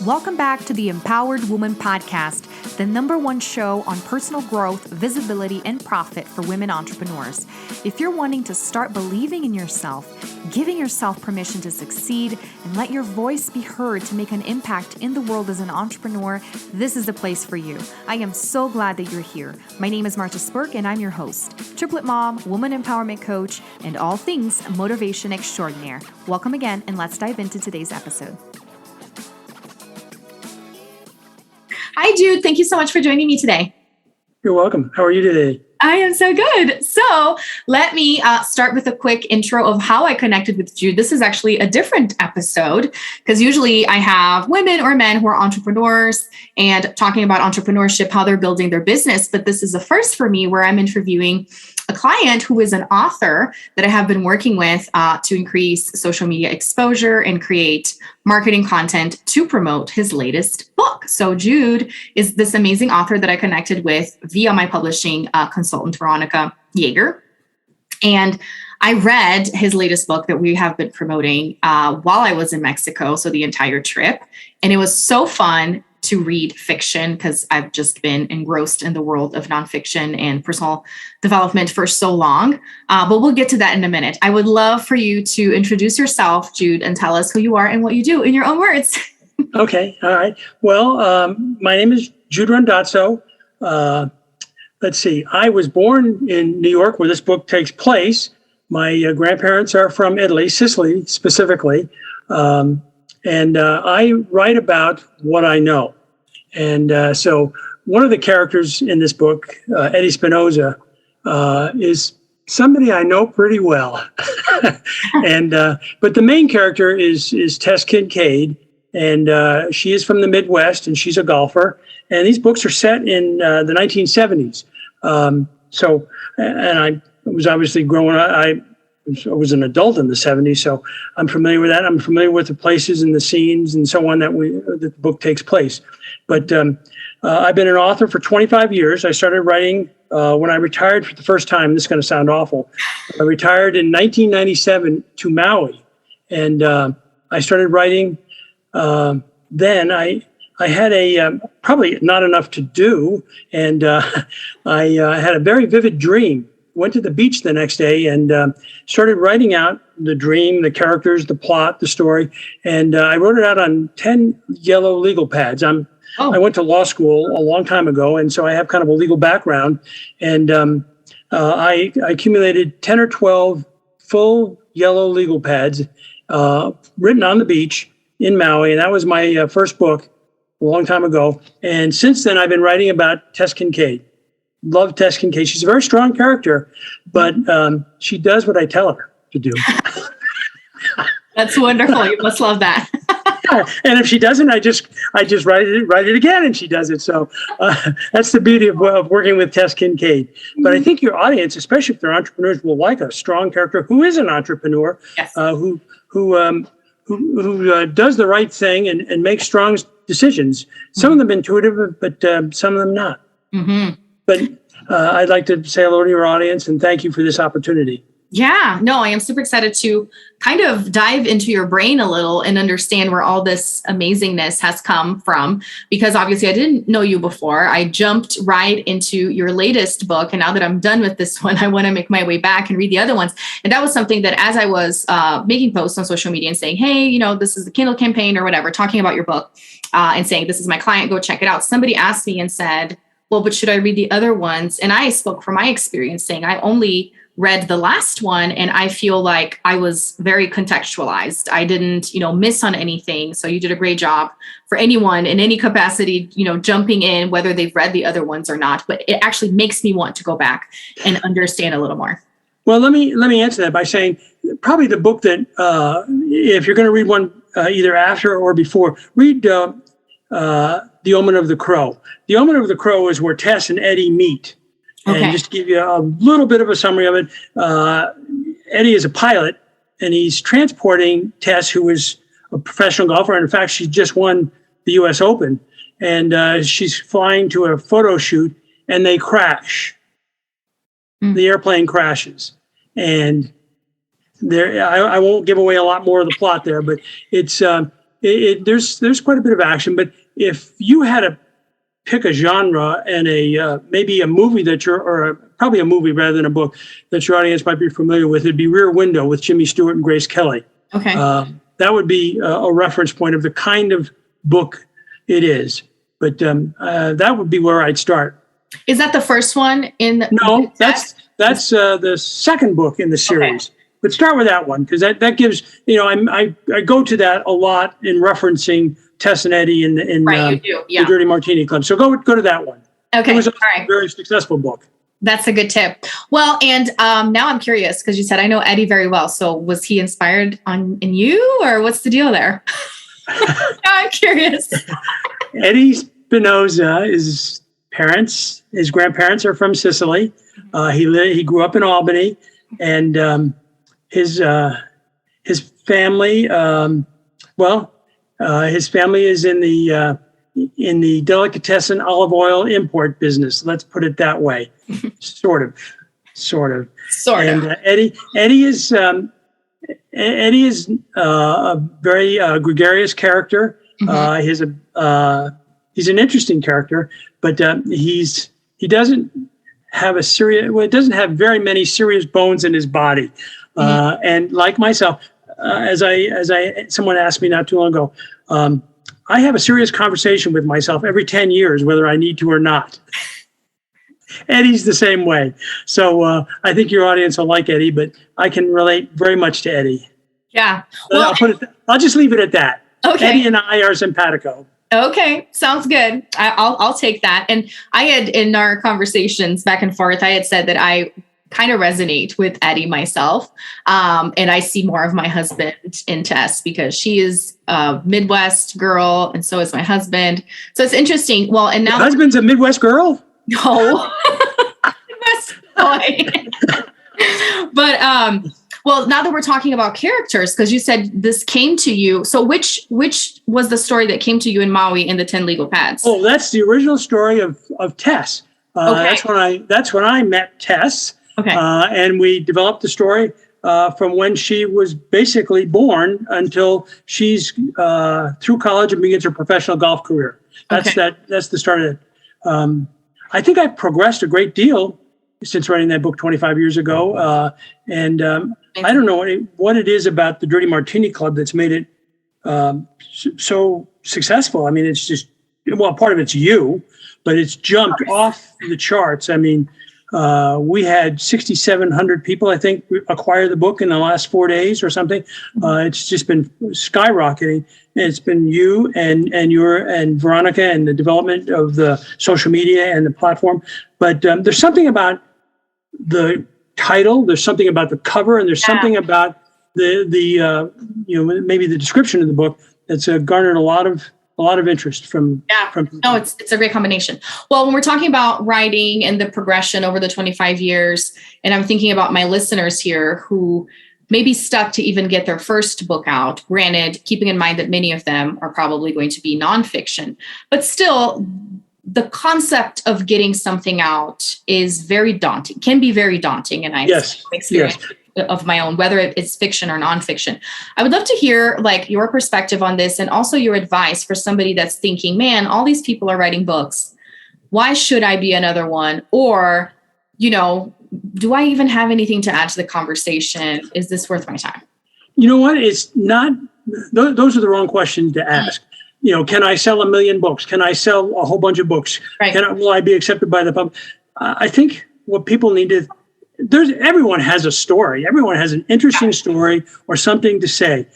Welcome back to the Empowered Woman Podcast, the #1 show on personal growth, visibility, and profit for women entrepreneurs. If you're wanting to start believing in yourself, giving yourself permission to succeed, and let your voice be heard to make an impact in the world as an entrepreneur, this is the place for you. I am so glad that you're here. My name is Marta Spurk, and I'm your host, triplet mom, woman empowerment coach, and all things motivation extraordinaire. Welcome again, and let's dive into today's episode. Hi, Jude. Thank you so much for joining me today. You're welcome. How are you today? I am so good. So let me start with a quick intro of how I connected with Jude. This is actually a different episode because usually I have women or men who are entrepreneurs and talking about entrepreneurship, how they're building their business. But this is the first for me where I'm interviewing a client who is an author that I have been working with to increase social media exposure and create marketing content to promote his latest book. So Jude is this amazing author that I connected with via my publishing consultant, Veronica Yeager. And I read his latest book that we have been promoting while I was in Mexico, so the entire trip. And it was so fun to read fiction because I've just been engrossed in the world of nonfiction and personal development for so long. But we'll get to that in a minute. I would love for you to introduce yourself, Jude, and tell us who you are and what you do in your own words. Okay. All right. Well, my name is Jude RANDAZZO. Let's see. I was born in New York where this book takes place. My grandparents are from Italy, Sicily specifically. And I write about what I know. And so one of the characters in this book, Eddie Spinoza, is somebody I know pretty well. But the main character is Tess Kincaid, and she is from the Midwest, and she's a golfer. And these books are set in the 1970s. And I was obviously growing up. I was an adult in the 70s, so I'm familiar with that. I'm familiar with the places and the scenes and so on that the book takes place. But I've been an author for 25 years. I started writing when I retired for the first time. This is going to sound awful. I retired in 1997 to Maui, and I started writing. Then I had probably not enough to do, and I had a very vivid dream. Went to the beach the next day and started writing out the dream, the characters, the plot, the story. And I wrote it out on 10 yellow legal pads. I went to law school a long time ago, and so I have kind of a legal background. And I accumulated 10 or 12 full yellow legal pads written on the beach in Maui. And that was my first book a long time ago. And since then, I've been writing about Tess Kincaid. Love Tess Kincaid. She's a very strong character, but she does what I tell her to do. That's wonderful. You must love that. And if she doesn't, I just write it again, and she does it. So that's the beauty of working with Tess Kincaid. But I think your audience, especially if they're entrepreneurs, will like a strong character who is an entrepreneur, yes. who does the right thing and makes strong decisions. Some of them intuitive, but some of them not. Mm-hmm. But I'd like to say hello to your audience and thank you for this opportunity. Yeah, no, I am super excited to kind of dive into your brain a little and understand where all this amazingness has come from, because obviously I didn't know you before. I jumped right into your latest book. And now that I'm done with this one, I want to make my way back and read the other ones. And that was something that as I was making posts on social media and saying, hey, this is the Kindle campaign or whatever, talking about your book and saying, this is my client, go check it out. Somebody asked me and said, well, but should I read the other ones? And I spoke from my experience saying I only read the last one and I feel like I was very contextualized. I didn't, miss on anything. So you did a great job for anyone in any capacity, jumping in, whether they've read the other ones or not. But it actually makes me want to go back and understand a little more. Well, let me answer that by saying probably the book that if you're going to read one either after or before, read The Omen of the Crow. The Omen of the Crow is where Tess and Eddie meet. And just to give you a little bit of a summary of it, Eddie is a pilot, and he's transporting Tess, who is a professional golfer. And in fact, she just won the U.S. Open. And she's flying to a photo shoot, and they crash. The airplane crashes. And I won't give away a lot more of the plot there, but it's there's quite a bit of action. But if you had to pick a genre and maybe a movie probably a movie rather than a book that your audience might be familiar with, it'd be Rear Window with Jimmy Stewart and Grace Kelly. Okay. That would be a reference point of the kind of book it is. But that would be where I'd start. Is that the first one in? No, that's the second book in the series. Okay. But start with that one because that gives I go to that a lot in referencing Tess and Eddie in the Dirty Martini Club. So go to that one. Okay, it was a very successful book. That's a good tip. Well, and now I'm curious because you said I know Eddie very well. So was he inspired in you, or what's the deal there? I'm curious. Eddie Spinoza, his grandparents are from Sicily. He grew up in Albany, and his family. His family is in the delicatessen olive oil import business. Let's put it that way. Sort of. And Eddie is a very gregarious character. Mm-hmm. He's an interesting character, but he doesn't have very many serious bones in his body. Mm-hmm. And like myself, someone asked me not too long ago, I have a serious conversation with myself every 10 years, whether I need to or not. Eddie's the same way. So I think your audience will like Eddie, but I can relate very much to Eddie. Yeah. Well, I'll just leave it at that. Okay. Eddie and I are simpatico. Okay. Sounds good. I'll take that. And I had, in our conversations back and forth, I had said that I kind of resonate with Eddie myself. And I see more of my husband in Tess because she is a Midwest girl and so is my husband. So it's interesting. Well, and now— Your husband's a Midwest girl? No. Midwest boy. But, well, now that we're talking about characters, because you said this came to you. So which was the story that came to you in Maui in the 10 Legal Pads? Oh, that's the original story of Tess. Okay. That's when I met Tess. Okay. And we developed the story from when she was basically born until she's through college and begins her professional golf career. That's the start of it. I think I've progressed a great deal since writing that book 25 years ago. And I don't know what it is about the Dirty Martini Club that's made it so successful. I mean, it's just, part of it's you, but it's jumped off the charts. I mean, we had 6,700 people, I think, acquire the book in the last 4 days or something. It's just been skyrocketing. It's been you and Veronica and the development of the social media and the platform. But there's something about the title, there's something about the cover, and there's something about the maybe the description of the book that's garnered a lot of interest from people. No, it's a great combination. Well, when we're talking about writing and the progression over the 25 years, and I'm thinking about my listeners here who may be stuck to even get their first book out, granted, keeping in mind that many of them are probably going to be nonfiction, but still the concept of getting something out is very daunting, can be very daunting. And I've experienced of my own, whether it's fiction or nonfiction. I would love to hear your perspective on this and also your advice for somebody that's thinking, man, all these people are writing books. Why should I be another one? Or, do I even have anything to add to the conversation? Is this worth my time? You know what? It's not, those are the wrong questions to ask. Can I sell 1 million books? Can I sell a whole bunch of books? Right. Will I be accepted by the public? I think what people need to, everyone has a story. Everyone has an interesting story or something to say.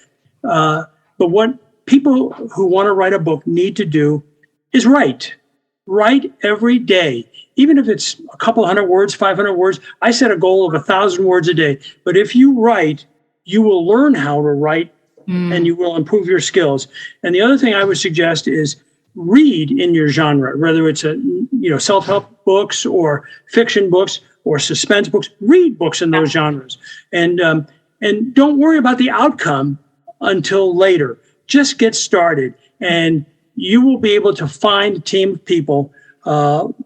But what people who want to write a book need to do is write. Write every day. Even if it's a couple hundred words, 500 words. I set a goal of 1,000 words a day. But if you write, you will learn how to write and you will improve your skills. And the other thing I would suggest is read in your genre, whether it's self-help books or fiction books or suspense books. Read books in those genres, and don't worry about the outcome until later. Just get started, and you will be able to find a team of people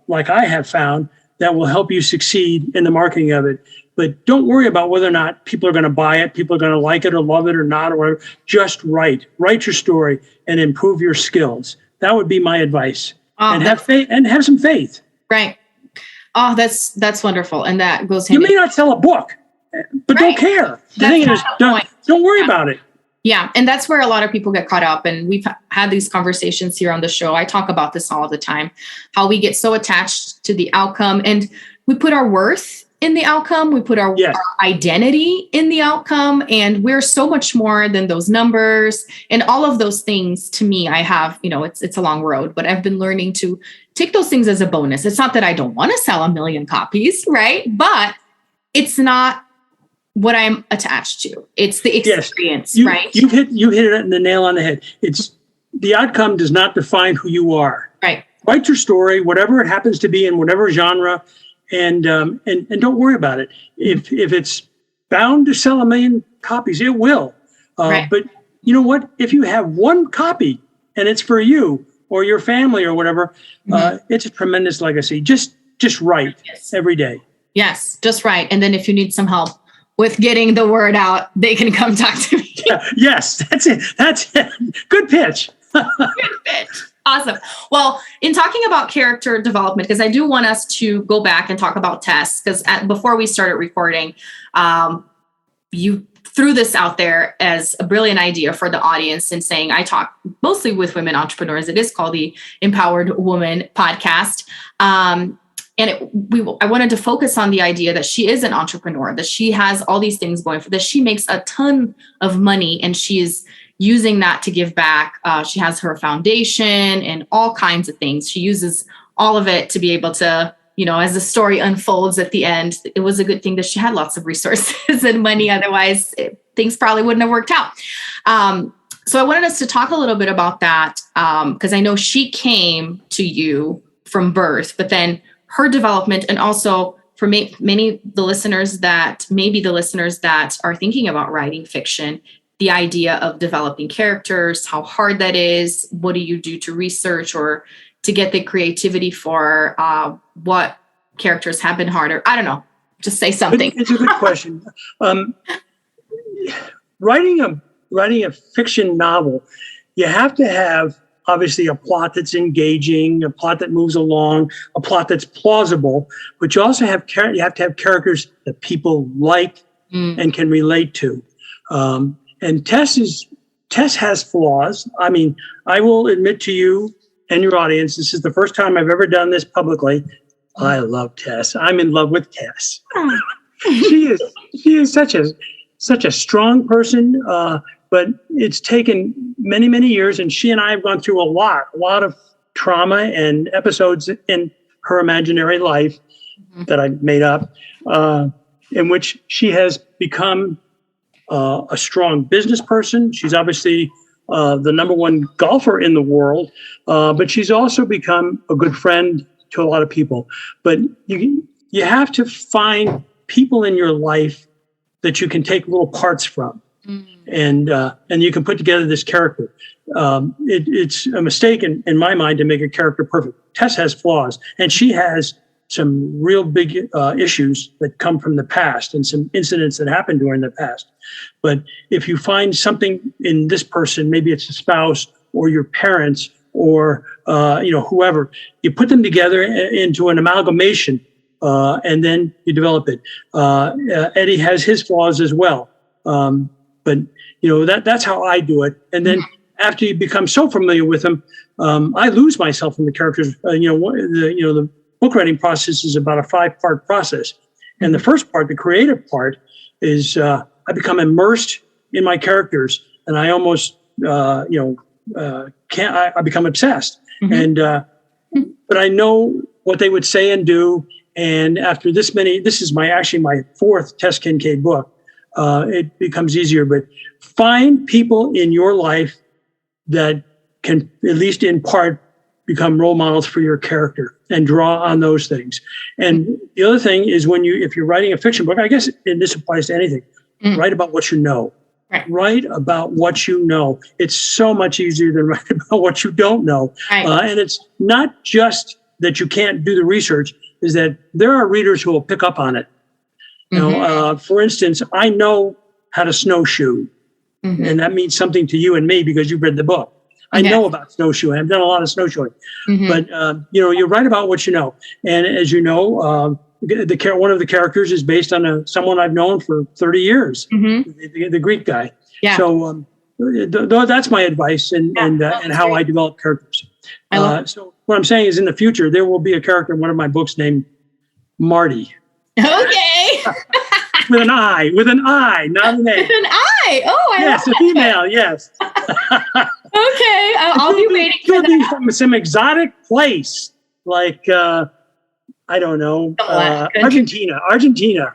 like I have found that will help you succeed in the marketing of it. But don't worry about whether or not people are going to buy it, people are going to like it or love it or not, or whatever. Just write your story and improve your skills. That would be my advice. And have faith, and have some faith. Right. Oh, that's wonderful. And that goes hand. You may not sell a book, but don't care. The thing is, don't worry about it. Yeah. And that's where a lot of people get caught up. And we've had these conversations here on the show. I talk about this all the time, how we get so attached to the outcome, and we put our worth in the outcome. We put our identity in the outcome, and we're so much more than those numbers and all of those things. To me, I have, it's a long road, but I've been learning to take those things as a bonus. It's not that I don't want to sell 1 million copies, right? But it's not what I'm attached to. It's the experience, right? You hit it on the nail on the head. It's the outcome does not define who you are. Right. Write your story, whatever it happens to be in whatever genre. And don't worry about it. If it's bound to sell 1 million copies, it will. Right. But you know what? If you have one copy and it's for you or your family or whatever, it's a tremendous legacy. Just write every day. Yes, just write. And then if you need some help with getting the word out, they can come talk to me. Yes, that's it. Good pitch. Good pitch. Awesome. Well, in talking about character development, because I do want us to go back and talk about Tess, because before we started recording, you threw this out there as a brilliant idea for the audience and saying, I talk mostly with women entrepreneurs. It is called the Empowered Woman Podcast. And I wanted to focus on the idea that she is an entrepreneur, that she has all these things going for that. She makes a ton of money and she is using that to give back. She has her foundation and all kinds of things. She uses all of it to be able to, as the story unfolds at the end, it was a good thing that she had lots of resources and money. Otherwise, things probably wouldn't have worked out. So I wanted us to talk a little bit about that because I know she came to you from birth, but then her development, and also for many the listeners that are thinking about writing fiction, the idea of developing characters, how hard that is. What do you do to research or to get the creativity for what characters have been harder? I don't know. Just say something. It's a good question. Writing a fiction novel, you have to have obviously a plot that's engaging, a plot that moves along, a plot that's plausible, but you also have to have characters that people like and can relate to. And Tess has flaws. I mean, I will admit to you and your audience, this is the first time I've ever done this publicly. I love Tess. I'm in love with Tess. She is such a strong person, but it's taken many, many years, and she and I have gone through a lot of trauma and episodes in her imaginary life that I made up, in which she has become a strong business person. She's obviously the number one golfer in the world, but she's also become a good friend to a lot of people. But you have to find people in your life that you can take little parts from, and you can put together this character. It's a mistake in my mind to make a character perfect. Tess has flaws, and she has some real big issues that come from the past and some incidents that happened during the past. But if you find something in this person, maybe it's a spouse or your parents or whoever, you put them together into an amalgamation, and then you develop it. Eddie has his flaws as well, but that's how I do it. And then after you become so familiar with them, I lose myself in the characters. The book writing process is about a 5-part process. And the first part, the creative part, is I become immersed in my characters, and I almost, I become obsessed. And but I know what they would say and do. And after this is my fourth Tess Kincaid book. It becomes easier. But find people in your life that can, at least in part, become role models for your character and draw on those things. And the other thing is if you're writing a fiction book, I guess, and this applies to anything, write about what you know. Right. Write about what you know. It's so much easier than write about what you don't know. Right. And it's not just that you can't do the research, is that there are readers who will pick up on it. Now, for instance, I know how to snowshoe, and that means something to you and me because you've read the book. I know about snowshoeing. I've done a lot of snowshoeing, but you write about what you know. And as you know, one of the characters is based on someone I've known for 30 years, the Greek guy. Yeah. So that's my advice and how I develop characters. So what I'm saying is, in the future, there will be a character in one of my books named Marty. Okay. With an I, not an A. With an I. Oh, yes, a female. Yes. Okay, I'll be waiting for that. Be from some exotic place, like I don't know, Argentina.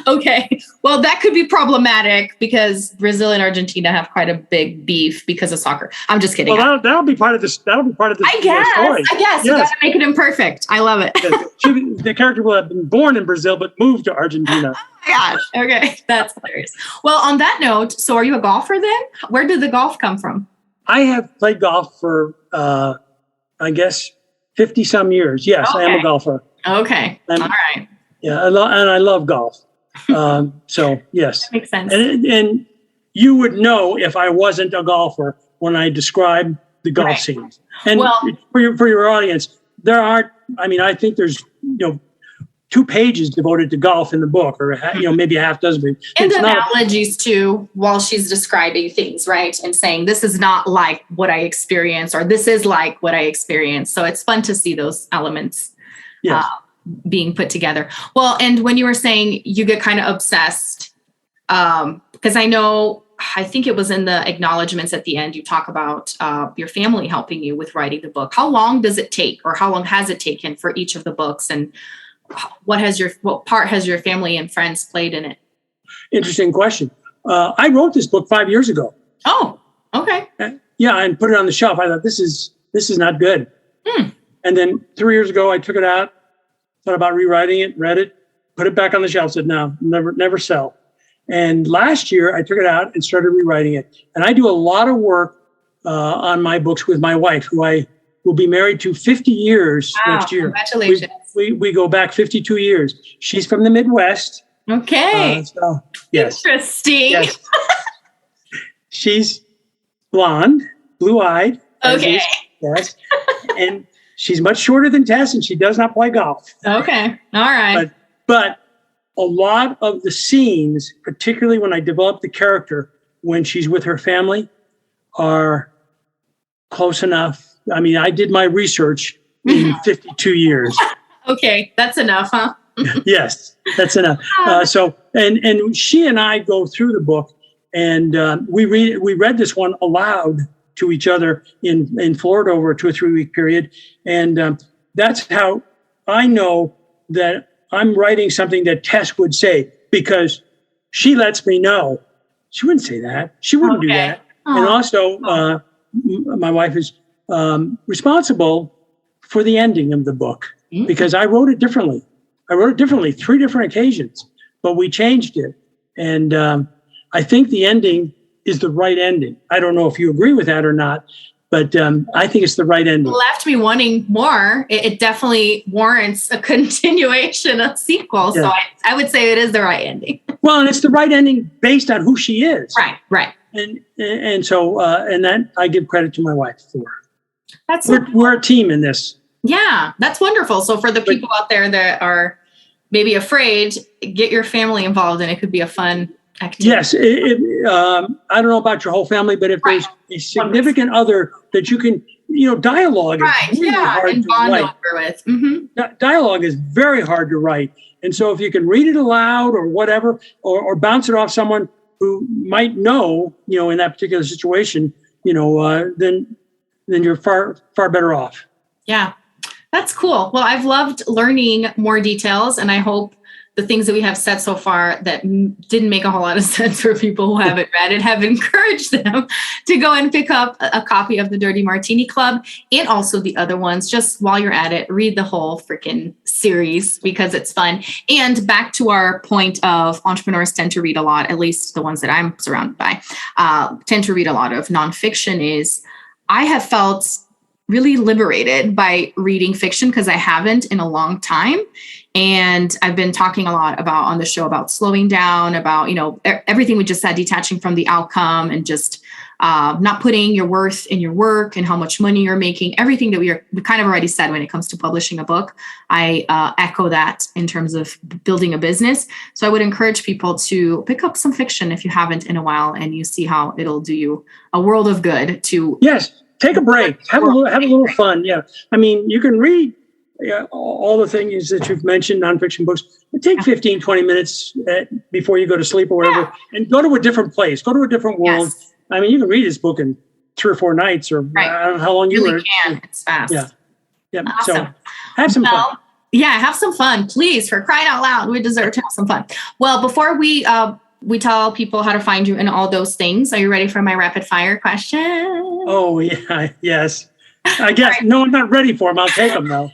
Okay, well, that could be problematic because Brazil and Argentina have quite a big beef because of soccer. I'm just kidding. Well, that'll be part of this. That'll be part of this. I guess you gotta make it imperfect. I love it. The character will have been born in Brazil but moved to Argentina. Oh my gosh. Okay, that's hilarious. Well, on that note, so are you a golfer then? Where did the golf come from? I have played golf for, I guess, 50 some years. Yes, okay. I am a golfer. Okay. All right. Yeah, and I love golf. So yes, that makes sense. And you would know if I wasn't a golfer when I describe the golf scenes. And for your audience, there aren't. I mean, I think there's 2 pages devoted to golf in the book, or maybe a half dozen. And analogies too, while she's describing things, right, and saying this is not like what I experienced, or this is like what I experienced. So it's fun to see those elements. Yes. Being put together. Well, and when you were saying you get kind of obsessed, because I think it was in the acknowledgments at the end, you talk about your family helping you with writing the book. How long does it take, or how long has it taken for each of the books, and what part has your family and friends played in it? Interesting question. I wrote this book 5 years ago. Oh, okay. Yeah, and put it on the shelf. I thought this is not good. And then 3 years ago, I took it out. Thought about rewriting it, read it, put it back on the shelf, said, no, never sell. And last year I took it out and started rewriting it. And I do a lot of work on my books with my wife, who I will be married to 50 years next year. Congratulations. We go back 52 years. She's from the Midwest. Okay. Yes. Interesting. Yes. She's blonde, blue-eyed. Okay. Yes. And she's much shorter than Tess, and she does not play golf. Okay. All right. But a lot of the scenes, particularly when I develop the character, when she's with her family, are close enough. I mean, I did my research in 52 years. Okay. That's enough, huh? Yes, that's enough. So she and I go through the book, and we read this one aloud to each other in Florida over a 2 or 3 week period. And that's how I know that I'm writing something that Tess would say, because she lets me know. She wouldn't say that. She wouldn't do that. And also, my wife is responsible for the ending of the book, because I wrote it differently. 3 different occasions, but we changed it. And I think the ending is the right ending. I don't know if you agree with that or not, but I think it's the right ending. It left me wanting more. It definitely warrants a continuation, a sequel. Yeah. So I would say it is the right ending. Well, and it's the right ending based on who she is. Right. And so that I give credit to my wife for. We're a team in this. Yeah, that's wonderful. So for the people out there that are maybe afraid, get your family involved, and it could be a fun activity. Yes. I don't know about your whole family, but if there's a significant other that you can, dialogue is really hard and to bond write. over with. Dialogue is very hard to write. And so if you can read it aloud or whatever, or bounce it off someone who might know, in that particular situation, then you're far, far better off. Yeah. That's cool. Well, I've loved learning more details, and I hope the things that we have said so far that didn't make a whole lot of sense for people who haven't read it have encouraged them to go and pick up a copy of the Dirty Martini Club, and also the other ones. Just while you're at it, read the whole freaking series, because it's fun. And back to our point of entrepreneurs tend to read a lot, at least the ones that I'm surrounded by, tend to read a lot of nonfiction. Is I have felt really liberated by reading fiction, because I haven't in a long time. And I've been talking a lot about on the show about slowing down, about, everything we just said, detaching from the outcome and just not putting your worth in your work and how much money you're making, everything that we kind of already said when it comes to publishing a book. I echo that in terms of building a business. So I would encourage people to pick up some fiction if you haven't in a while, and you see how it'll do you a world of good to. Yes. Take a break. Have a little fun. Yeah. I mean, you can read all the things that you've mentioned, nonfiction books. Take 15, 20 minutes before you go to sleep or whatever, and go to a different place, go to a different world. Yes. I mean, you can read this book in 3 or 4 nights, or I don't know how long you really were. Can. It's fast. Yeah. Awesome. So have some fun. Yeah, have some fun, please, for crying out loud. We deserve to have some fun. Well, before we tell people how to find you and all those things, are you ready for my rapid fire question? Oh, yeah. Yes. I guess. Right. No, I'm not ready for them. I'll take them though.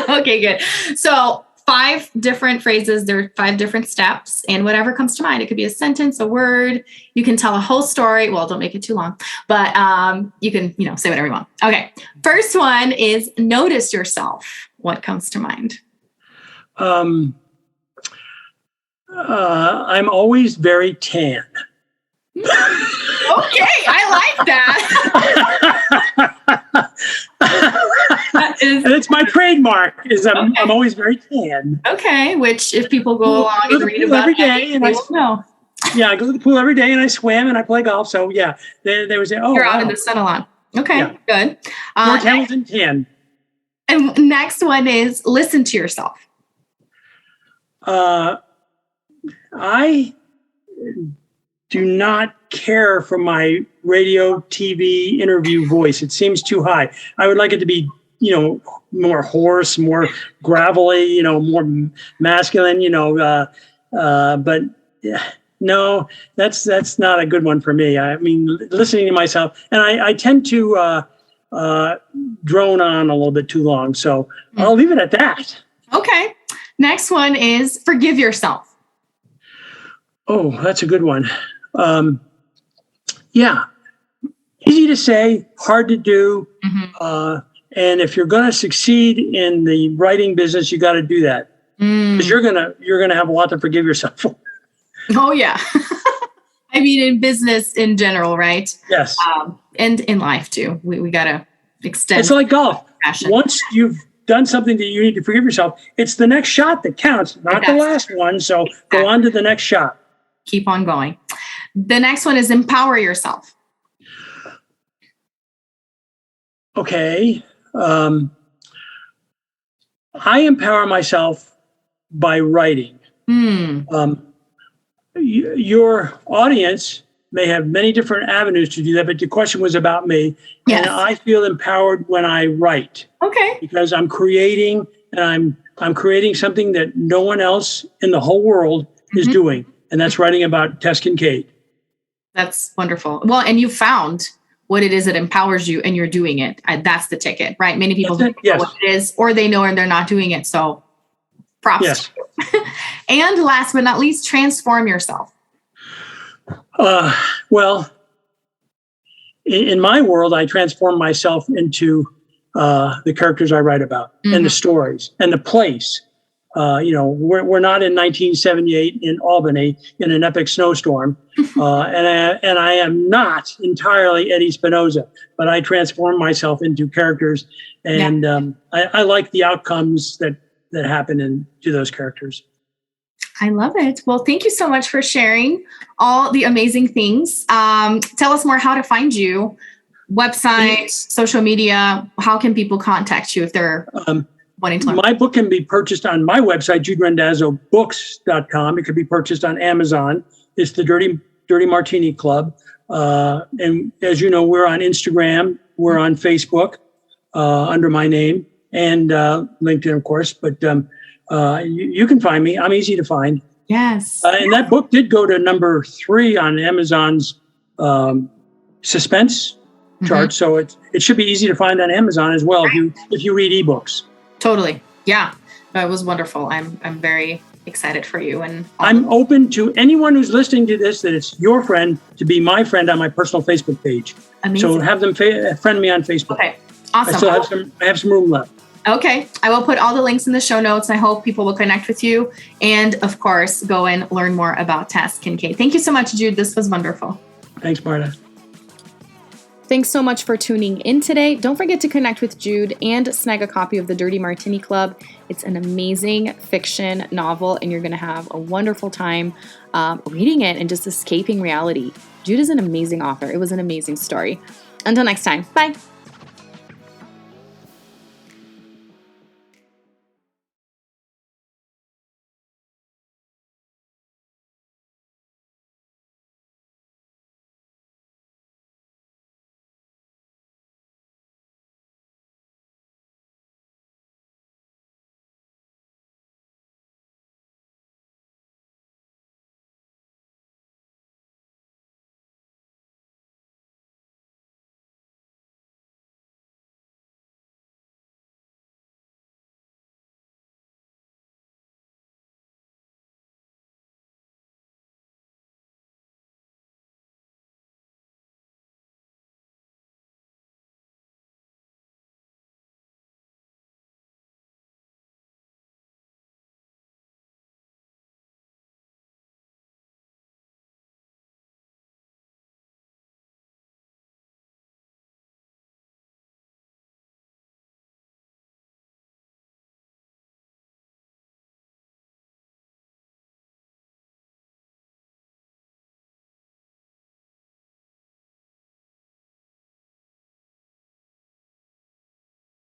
Okay, good. So 5 different phrases. There are 5 different steps, and whatever comes to mind. It could be a sentence, a word. You can tell a whole story. Well, don't make it too long, but you can, say whatever you want. Okay. First one is notice yourself. What comes to mind? I'm always very tan. Okay, I like that. And it's my trademark. I'm always very tan. Okay, which if people go along and read about every day, and I know. Yeah, I go to the pool every day, and I swim, and I play golf. So yeah, they would say, "Oh, you're out in the sun a lot." Okay, good. More tan than tan. And next one is listen to yourself. I do not care for my radio, TV interview voice. It seems too high. I would like it to be, more hoarse, more gravelly, more masculine, but no, that's not a good one for me. I mean, listening to myself, and I tend to drone on a little bit too long. So I'll leave it at that. Okay. Next one is forgive yourself. Oh, that's a good one. Yeah. Easy to say, hard to do. Mm-hmm. And if you're going to succeed in the writing business, you got to do that because you're going to have a lot to forgive yourself for. Oh yeah. I mean, in business in general, right? Yes. And in life too. We got to extend. It's like golf. Passion. Once you've done something that you need to forgive yourself, it's the next shot that counts, not the last one. So go on to the next shot. Keep on going. The next one is empower yourself. Okay. I empower myself by writing. Your audience may have many different avenues to do that, but the question was about me. Yes. And I feel empowered when I write. Okay. Because I'm creating, and I'm creating something that no one else in the whole world is doing. And that's writing about Tess Kincaid. That's wonderful. Well, and you found what it is that empowers you, and you're doing it. That's the ticket, right? Many people don't know what it is, or they know and they're not doing it. So props to you. And last but not least, transform yourself. Well, in my world, I transform myself into the characters I write about and the stories and the place. We're not in 1978 in Albany in an epic snowstorm, and I am not entirely Eddie Spinoza, but I transform myself into characters, and I like the outcomes that happen to those characters. I love it. Well, thank you so much for sharing all the amazing things. Tell us more how to find you, website, social media. How can people contact you if they're wanting to learn? My book can be purchased on my website, JudeRandazzoBooks.com. It can be purchased on Amazon. It's the Dirty Martini Club. And as you know, we're on Instagram. We're on Facebook under my name, and LinkedIn, of course. But you can find me. I'm easy to find. Yes. And that book did go to number 3 on Amazon's suspense chart. So it should be easy to find on Amazon as well if you read ebooks. Totally. Yeah. That was wonderful. I'm very excited for you. And I'm open to anyone who's listening to this, that it's your friend, to be my friend on my personal Facebook page. Amazing. So have them friend me on Facebook. Okay. Awesome. I have some room left. Okay. I will put all the links in the show notes. I hope people will connect with you and, of course, go and learn more about Tess Kincaid. Thank you so much, Jude. This was wonderful. Thanks, Marta. Thanks so much for tuning in today. Don't forget to connect with Jude and snag a copy of the Dirty Martini Club. It's an amazing fiction novel, and you're going to have a wonderful time reading it and just escaping reality. Jude is an amazing author. It was an amazing story. Until next time, bye.